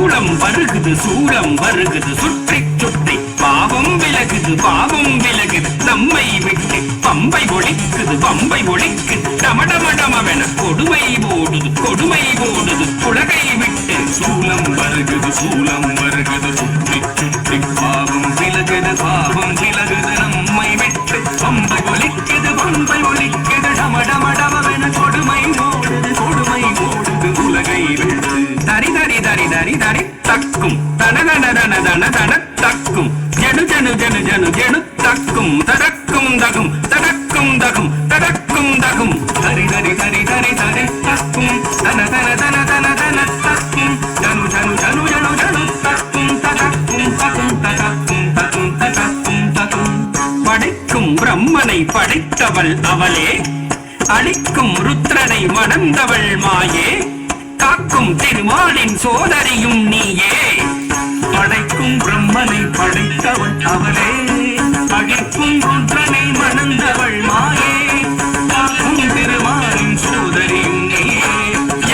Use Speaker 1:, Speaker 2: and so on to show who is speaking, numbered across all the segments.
Speaker 1: சூலம் வருகுது சூலம் வருகுது சுற்றி சுற்றி பாவம் விலகுது நம்மை விட்டு பம்பை ஒழிக்குது டமடமடமவென கொடுமை ஓடுது உலகை விட்டு சூலம் வருகுது சுற்றி சுற்றி பாவம் விலகுது நம்மை விட்டு பம்பை ஒழிக்குது டமடமடமவென கொடுமை ஓடுது உலகை விட்டு தரி தரி தரி தரி தரி தக்கும் தன தக்கும் ஜனு ஜனு ஜனு ஜனு ஜனு தக்கும் தடக்கும் தகும் தடக்கும் தகும் தடக்கும் தகும் தரி தரி தரி தரி தரி தக்கும் தன தன தன தன தன தக்கும் ஜனு ஜனு ஜனு ஜனு ஜனு தக்கும் தடக்கும் தகும் தடக்கும் தகும் தடக்கும் தகும் படைக்கும் பிரம்மனை படைத்தவள் அவளே அழிக்கும் ருத்ரனை மணந்தவள் மாயே காக்கும் திருமாலின் சோதரியும் நீயே படைக்கும் பிரம்மனை படைத்தவள் அவளே அழிக்கும் ருத்ரனை மணந்தவள் மாயே காக்கும் திருமாலின் சோதரியும் நீயே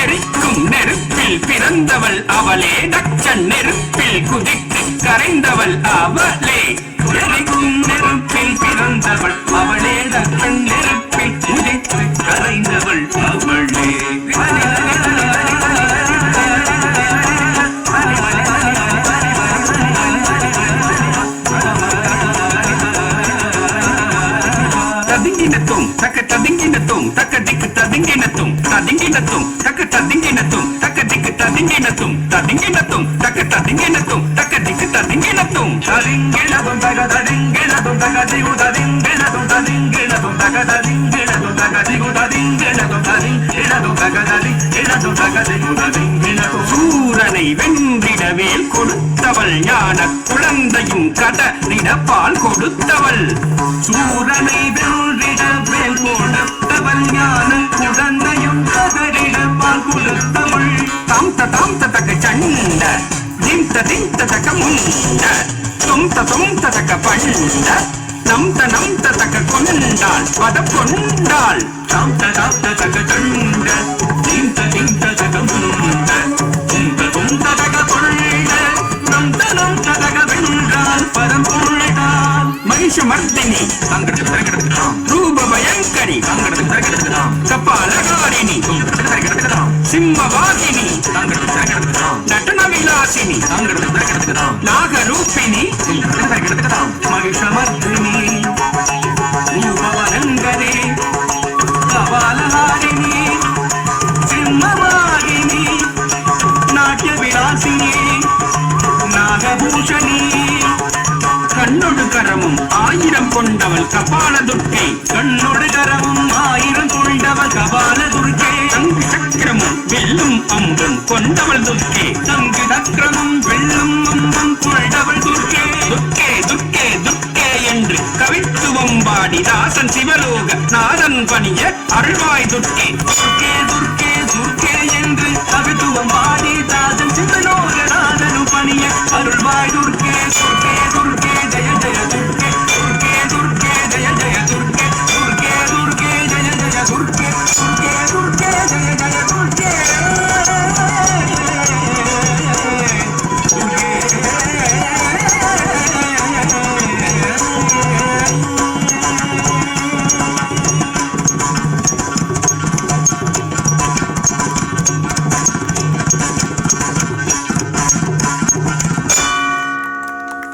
Speaker 1: எரிக்கும் நெருப்பில் பிறந்தவள் அவளே தச்சன் நெருப்பில் குதித்து கரைந்தவள் அவளே எரிக்கும் நெருப்பில் பிறந்தவள் அவளே தச்சன் நெருப்பில் குதித்து கரைந்தவள் அவளே சூரனை வென்றிடவேல் கொடுத்தவள் ஞான குழந்தையும் கடலிட பால் கொடுத்தவள் சூரனை வென்றிடவேல் கொடுத்தவள் ஞான குழந்தையும் கடலிட பால் கொடுத்தவள் தாம் ததக சண்ட திம் ததக முண்ட தொம் ததக பண்ட நம் ததக கொண்டாள் பதம் கொண்டாள் தாம் ததக சண்ட திம் ததக முண்ட தொம் ததக கொண்ட நம் ததக வென்றாள் பதம் கொண்டாள் மகிஷமர்தினி அங்கடத்து தரகடத்துலாம் ரூப பயங்கரி அங்கடத்து தரகடத்துலாம் கபாலகாரிணி தரகடத்துலாம் சிம்மவாகினி அங்கடத்து தரகடத்துலாம் நடன விலாசினி அங்கடத்து தரகடத்துலாம் நாகரூபிணி தரகடத்துலாம் மகிஷமர்தினி ரூப பயங்கரி கபாலகாரிணி சிம்மவாகினி நாட்ய விலாசினி நாகபூஷணி கண்ணொடு கரமும் ஆயிரம் கொண்டவள் கபால துர்க்கை கண்ணொடு கரமும் ஆயிரம் கொண்டவள் கபால துர்க்கை தங்கு சக்கரமும் வெல்லும் அம்பும் கொண்டவள் துர்க்கை தங்கு சக்கரமும் வெல்லும் அம்பும் கொண்டவள் துர்க்கை துர்க்கே துர்க்கே துர்க்கே என்று கவித்துவம் பாடி தாசன் சிவலோக நாதன் பணிய அருள்வாய் துர்க்கே துர்க்கே துர்க்கே துர்க்கே என்று கவித்துவம் பாடி தாசன் சிவலோக நாதன் பணிய அருள்வாய் துர்க்கே